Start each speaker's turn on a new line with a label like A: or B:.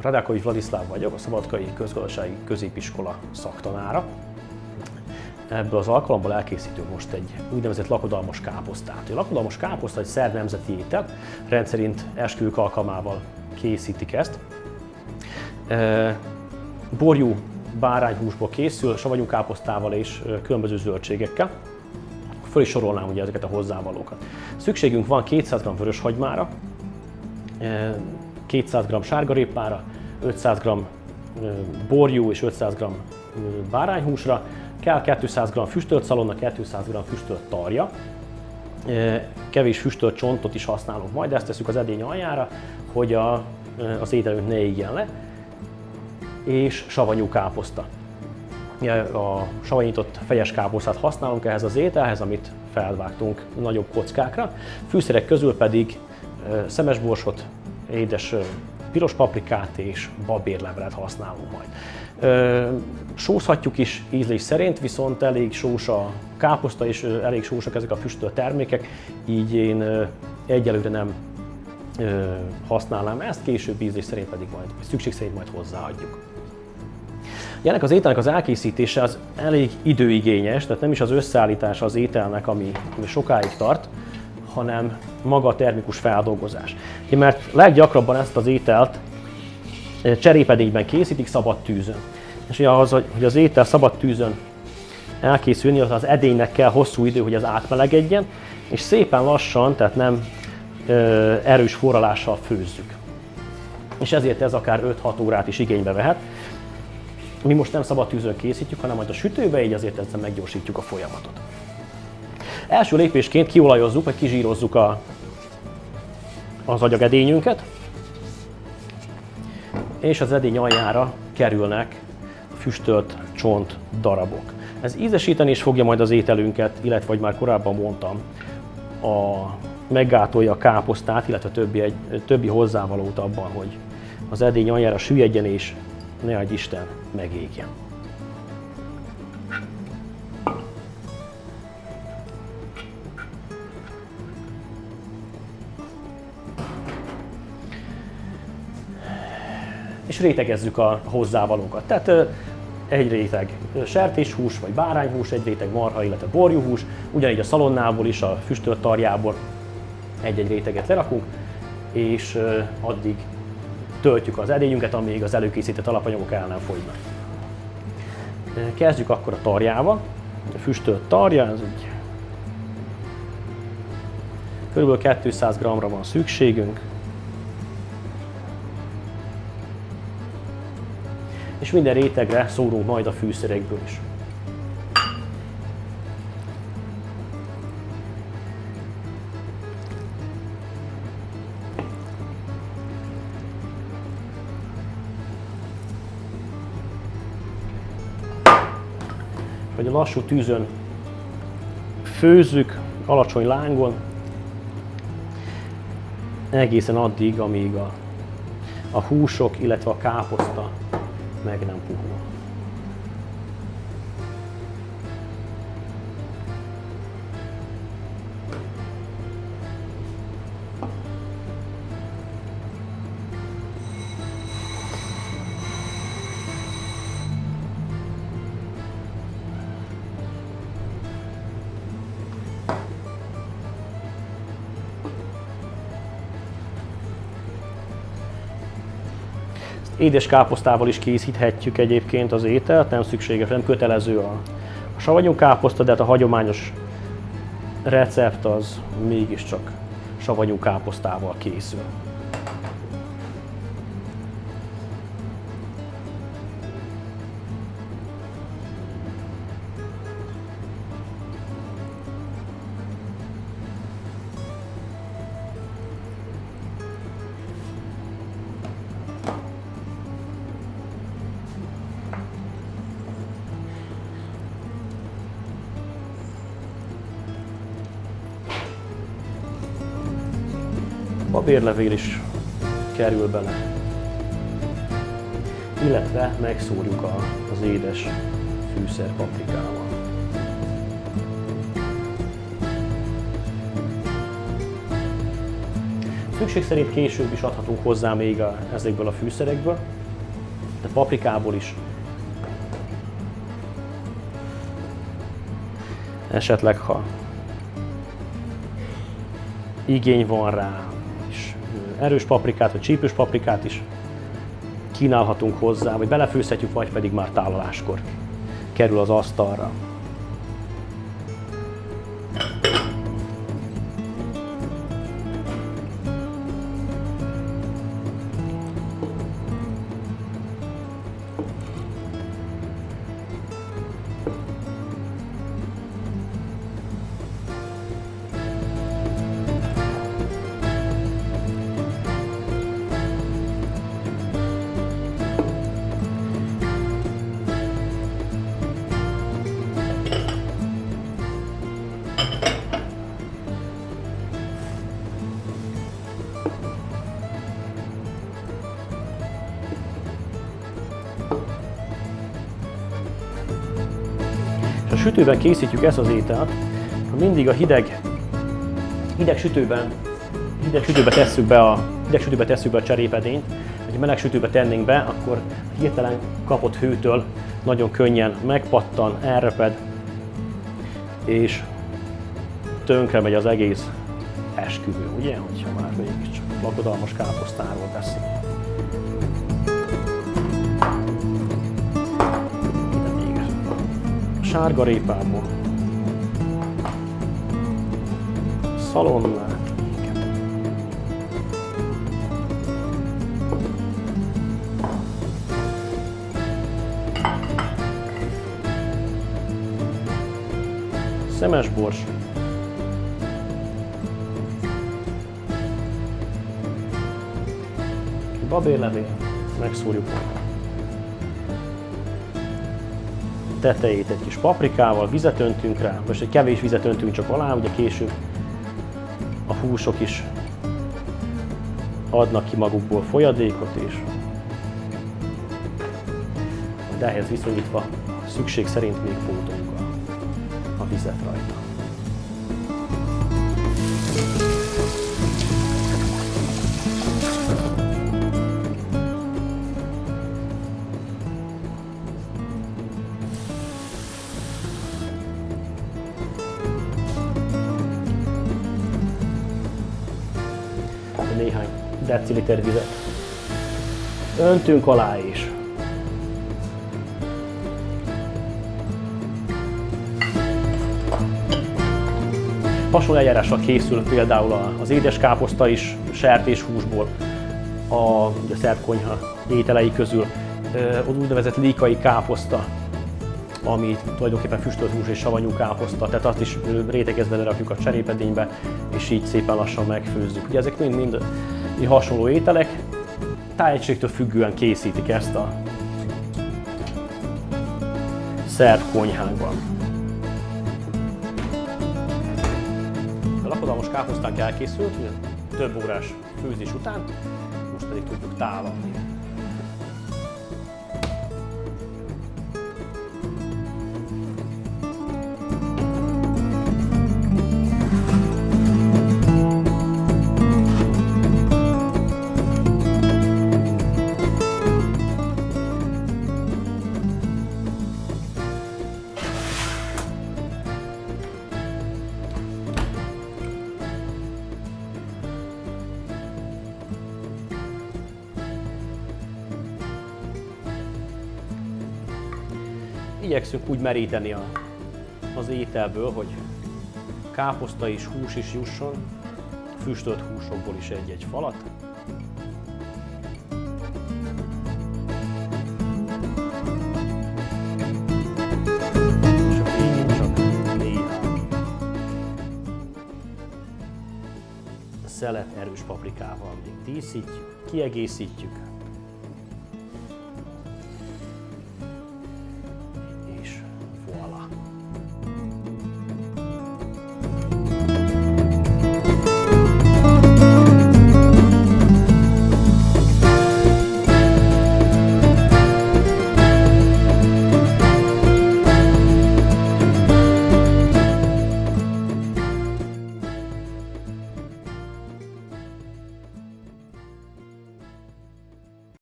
A: Radákovich Vladiszláv vagyok, a Szabadkai Közgazdasági Középiskola szaktanára. Ebből az alkalomból elkészítünk most egy úgynevezett lakodalmas káposztát. A lakodalmas káposzta egy szerb nemzeti étel, rendszerint esküvők alkalmával készítik ezt. Borjú bárányhúsból készül, savanyú káposztával és különböző zöldségekkel. Föl is sorolnám ugye ezeket a hozzávalókat. Szükségünk van 200 g vöröshagymára, 200 g sárgarépára, 500 g borjú és 500 g bárányhúsra, kell 200 g füstölt szalonna, 200 g füstölt tarja, kevés füstölt csontot is használunk majd, ezt tesszük az edény aljára, hogy az ételünk ne égjen le, és savanyú káposzta. A savanyított fejes káposztát használunk ehhez az ételhez, amit felvágtunk nagyobb kockákra. Fűszerek közül pedig szemesborsot, édes piros paprikát és babérlevelet használunk majd. Sózhatjuk is ízlés szerint, viszont elég sós a káposzta és elég sósak ezek a füstölt termékek, így én egyelőre nem használnám ezt, később ízlés szerint pedig majd, szükség szerint majd hozzáadjuk. Ennek az ételnek az elkészítése az elég időigényes, tehát nem is az összeállítása az ételnek, ami sokáig tart, hanem maga a termikus feldolgozás. Mert leggyakrabban ezt az ételt cserépedényben készítik szabad tűzön. És ahhoz, hogy az étel szabad tűzön elkészülni, az edénynek kell hosszú idő, hogy az átmelegedjen, és szépen lassan, tehát nem erős forralással főzzük. És ezért ez akár 5-6 órát is igénybe vehet. Mi most nem szabad tűzön készítjük, hanem majd a sütőbe, így azért ezzel meggyorsítjuk a folyamatot. Első lépésként kiolajozzuk, vagy kizsírozzuk az agyagedényünket, és az edény aljára kerülnek a füstölt csont darabok. Ez ízesíteni is fogja majd az ételünket, illetve, ahogy már korábban mondtam, meggátolja a káposztát, illetve többi hozzávalót abban, hogy az edény aljára süllyedjen és ne adj Isten megégjen. És rétegezzük a hozzávalókat. Tehát egy réteg sertéshús vagy bárányhús, egy réteg marha, illetve borjúhús, ugyanígy a szalonnából is, a füstölt tarjából egy-egy réteget lerakunk, és addig töltjük az edényünket, amíg az előkészített alapanyagok el nem fogynak. Kezdjük akkor a tarjával. A füstölt tarja, ez egy kb. 200 g-ra van szükségünk. És minden rétegre szórunk majd a fűszerekből is. Hogy a lassú tűzön főzzük, alacsony lángon, egészen addig, amíg a húsok, illetve a káposzta meg nem puhul. Édes káposztával is készíthetjük egyébként az ételt, nem szükséges, nem kötelező a savanyú káposzta, de hát a hagyományos recept az mégiscsak savanyú káposztával készül. Babérlevél is kerül bele, illetve megszórjuk az édes fűszer paprikával. Szükség szerint később is adhatunk hozzá még ezekből a fűszerekből, de paprikából is. Esetleg, ha igény van rá, és erős paprikát vagy csípős paprikát is kínálhatunk hozzá, vagy belefőzhetjük, vagy pedig már tálaláskor kerül az asztalra. Ha sütőben készítjük ezt az ételt, ha mindig a hideg sütőbe tesszük be a cserépedényt, vagy meleg sütőbe tennénk be, akkor a hirtelen kapott hőtől nagyon könnyen megpattan, elreped, és tönkre megy az egész esküvő, ugye? Hogyha már még csak lakodalmas káposztáról beszélünk. Sárgarépából, szalonnát, szemesbors, babérlevél, megszúrjuk tetejét egy kis paprikával, vizet öntünk rá, most egy kevés vizet öntünk csak alá, ugye később a húsok is adnak ki magukból folyadékot, és majd ehhez viszonyítva szükség szerint még pótoljuk a vizet rajta. Néhány deciliter vizet öntünk alá is. Hasonló eljárással készül például az édeskáposzta is sertéshúsból, a szerb konyha ételei közül, az úgynevezett líkai káposzta, ami tulajdonképpen füstölt hús és savanyú káposzta, tehát azt is rétegezve lerakjuk a cserépedénybe, és így szépen lassan megfőzzük. Ugye ezek mind hasonló ételek, tájegységtől függően készítik ezt a szerb konyhánkban. A lakodalmas káposztánk elkészült, több órás főzés után, most pedig tudjuk tálalni. Igyekszünk úgy meríteni az ételből, hogy káposzta is, hús is jusson, füstölt húsokból is egy-egy falat. És akkor így csak néhány szelet erős paprikával még díszítjük, kiegészítjük.